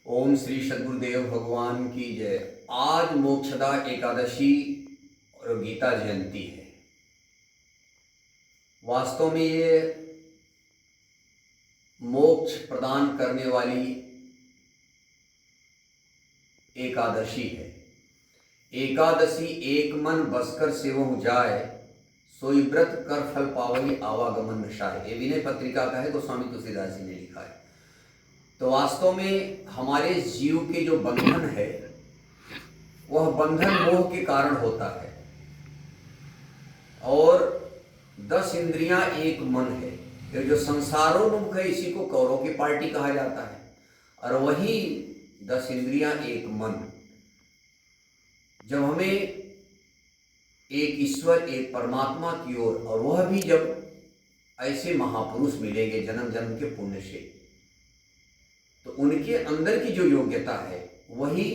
ओम श्री सद्गुरुदेव भगवान की जय। आज मोक्षदा एकादशी और गीता जयंती है। वास्तव में ये मोक्ष प्रदान करने वाली एकादशी है। एकादशी एक मन बसकर सेवहु जाए, सोई व्रत कर फल पावई आवागमन नशाए। ये विनय पत्रिका का है, गोस्वामी तुलसीदास जी ने लिखा है। तो वास्तव में हमारे जीव के जो बंधन है वह बंधन मोह के कारण होता है। और 10 इंद्रियां एक मन है। ये जो संसारोन्मुख है इसी को कौरव की पार्टी कहा जाता है। और वही 10 इंद्रियां एक मन, जब हमें एक ईश्वर एक परमात्मा की ओर, और वह भी जब ऐसे महापुरुष मिलेंगे जन्म जन्म के पुण्य से, तो उनके अंदर की जो योग्यता है वही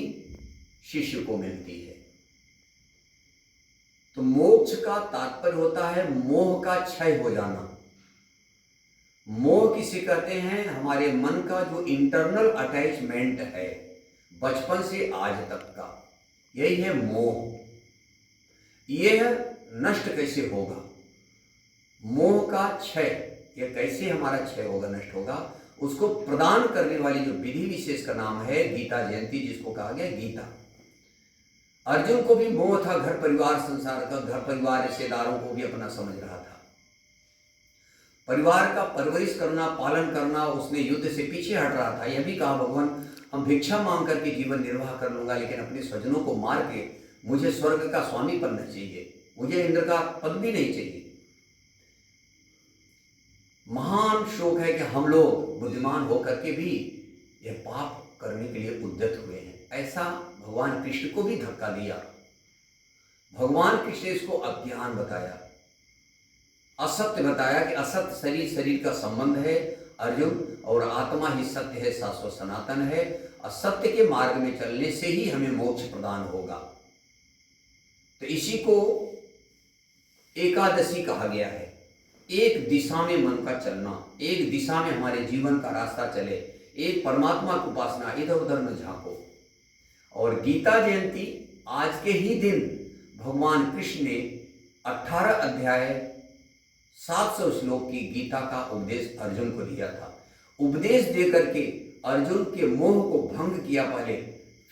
शिष्य को मिलती है। तो मोक्ष का तात्पर्य होता है मोह का क्षय हो जाना। मोह किसे कहते हैं? हमारे मन का जो इंटरनल अटैचमेंट है बचपन से आज तक का, यही है मोह। यह नष्ट कैसे होगा? मोह का क्षय, यह कैसे हमारा क्षय होगा, नष्ट होगा? उसको प्रदान करने वाली जो विधि विशेष का नाम है गीता जयंती, जिसको कहा गया गीता। अर्जुन को भी मोह था घर परिवार संसार का, घर परिवार रिश्तेदारों को भी अपना समझ रहा था। परिवार का परवरिश करना, पालन करना, उसने युद्ध से पीछे हट रहा था। यह भी कहा भगवान हम भिक्षा मांग करके जीवन निर्वाह कर लूंगा, लेकिन अपने स्वजनों को मार के मुझे स्वर्ग का स्वामी बनना चाहिए, मुझे इंद्र का पद भी नहीं चाहिए। महान शोक है कि हम लोग बुद्धिमान होकर के भी यह पाप करने के लिए उद्यत हुए हैं। ऐसा भगवान कृष्ण को भी धक्का दिया। भगवान कृष्ण ने इसको अज्ञान बताया, असत्य बताया कि असत्य शरीर शरीर का संबंध है अर्जुन, और आत्मा ही सत्य है, शाश्वत सनातन है। असत्य के मार्ग में चलने से ही हमें मोक्ष प्रदान होगा। तो इसी को एकादशी कहा गया है। एक दिशा में मन का चलना, एक दिशा में हमारे जीवन का रास्ता चले, एक परमात्मा की उपासना, इधर उधर न झांको। और गीता जयंती आज के ही दिन भगवान कृष्ण ने 18 अध्याय 700 श्लोक की गीता का उपदेश अर्जुन को दिया था। उपदेश देकर के अर्जुन के मोह को भंग किया पहले,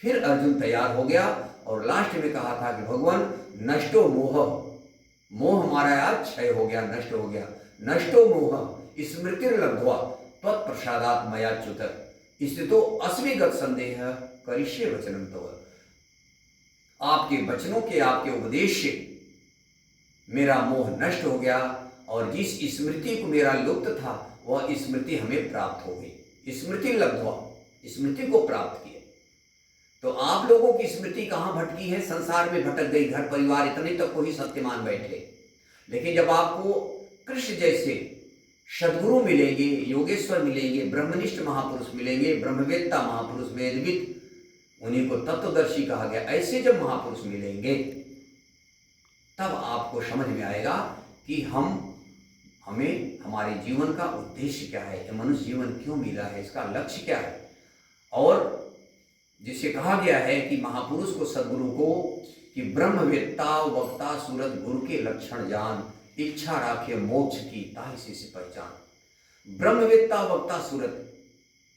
फिर अर्जुन तैयार हो गया और लास्ट में कहा था कि भगवान नष्टो मोह, मोह हमारा यार क्षय हो गया, नष्ट हो गया। नष्टो मोह स्मृतिर्लब्ध्वा त्वत्प्रसादात् मयाच्युत स्थितो अस्मिगत संदेह करिष्ये वचनं तव। आपके वचनों के, आपके उपदेश से मेरा मोह नष्ट हो गया, और जिस स्मृति को मेरा लुप्त था वह स्मृति हमें प्राप्त हो गई। स्मृति लब्ध्वा, स्मृति को प्राप्त किया। तो आप लोगों की स्मृति कहाँ भटकी है? संसार में भटक गई, घर परिवार इतने तक को ही सत्य मान बैठे। लेकिन जब आपको कृष्ण जैसे सद्गुरु मिलेंगे, योगेश्वर मिलेंगे, ब्रह्मनिष्ठ महापुरुष मिलेंगे, ब्रह्मवेत्ता महापुरुष, वेदविद, उन्हीं को तत्वदर्शी कहा गया, ऐसे जब महापुरुष मिलेंगे तब आपको समझ में आएगा कि हमें हमारे जीवन का उद्देश्य क्या है, ये मनुष्य जीवन क्यों मिला है, इसका लक्ष्य क्या है। और जिसे कहा गया है कि महापुरुष को, सद्गुरु को, कि ब्रह्मवेत्ता वक्ता सूरत गुरु के लक्षण जान, इच्छा राखे मोक्ष की ताहि से पहचान। ब्रह्मवेत्ता वक्ता सूरत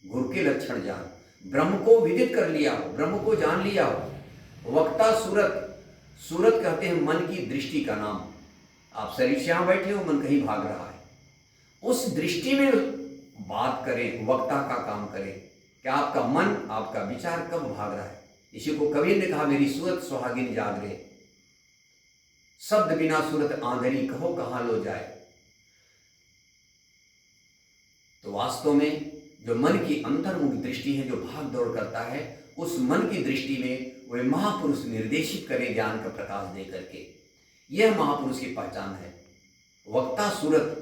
गुरु के लक्षण जान, ब्रह्म को विदित कर लिया हो, ब्रह्म को जान लिया हो। वक्ता सूरत, सूरत कहते हैं मन की दृष्टि का नाम। आप शरीर से यहां बैठे हो, मन कहीं भाग रहा है, उस दृष्टि में बात करें, वक्ता का काम करें कि आपका मन, आपका विचार कब भाग रहा है। इसी को कबीर ने कहा मेरी सूरत सुहागिन जागरे, शब्द बिना सूरत आंधरी, कहो कहां लो जाए। तो वास्तव में जो मन की अंतर्मुख दृष्टि है, जो भाग दौड़ करता है, उस मन की दृष्टि में वह महापुरुष निर्देशित करे ज्ञान का प्रकाश दे करके। यह महापुरुष की पहचान है, वक्ता सूरत।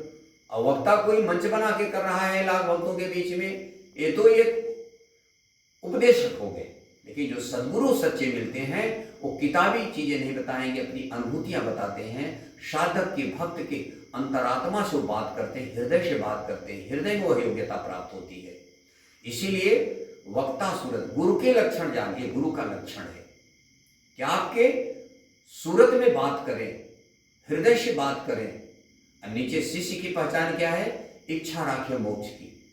और वक्ता कोई मंच बना के कर रहा है लाख भक्तों के बीच में, ये तो एक उपदेशक हो गए। लेकिन जो सद्गुरु सच्चे मिलते हैं वो किताबी चीजें नहीं बताएंगे, अपनी अनुभूतियां बताते हैं। साधक के, भक्त के अंतरात्मा से बात करते हैं, हृदय से बात करते हैं, हृदय में वह योग्यता प्राप्त होती है। इसीलिए वक्ता सूरत, गुरु के लक्षण जानिए, गुरु का लक्षण है कि आपके सूरत में बात करें, हृदय से बात करें। और नीचे शिष्य की पहचान क्या है? इच्छा राखे मोक्ष की,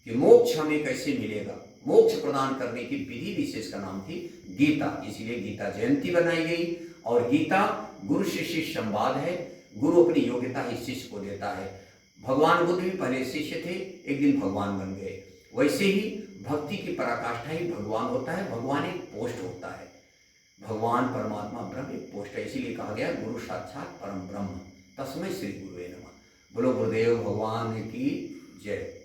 कि मोक्ष हमें कैसे मिलेगा, मोक्ष प्रदान करने की विधि विशेष का नाम थी गीता। इसलिए गीता जयंती बनाई गई। और गीता गुरु शिष्य संवाद है, गुरु अपनी योग्यता ही शिष्य को देता है। भगवान बुद्ध भी पहले शिष्य थे, एक दिन भगवान बन गए। वैसे ही भक्ति की पराकाष्ठा ही भगवान होता है। भगवान एक पोस्ट होता है, भगवान परमात्मा ब्रह्म एक पोस्ट है। इसीलिए कहा गया गुरु साक्षात परम ब्रह्म, तस्मै श्री गुरुवे नमः। बोलो गुरुदेव भगवान की जय।